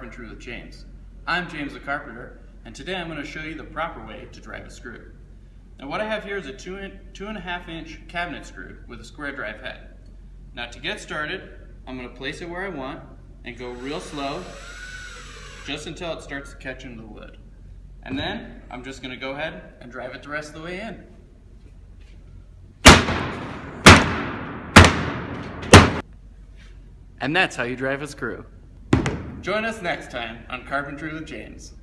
Carpentry with James. I'm James the Carpenter, and today I'm going to show you the proper way to drive a screw. Now what I have here is a 2.5 inch cabinet screw with a square drive head. Now to get started, I'm going to place it where I want and go real slow just until it starts to catch into the wood. And then I'm just going to go ahead and drive it the rest of the way in. And that's how you drive a screw. Join us next time on Carpentry with James.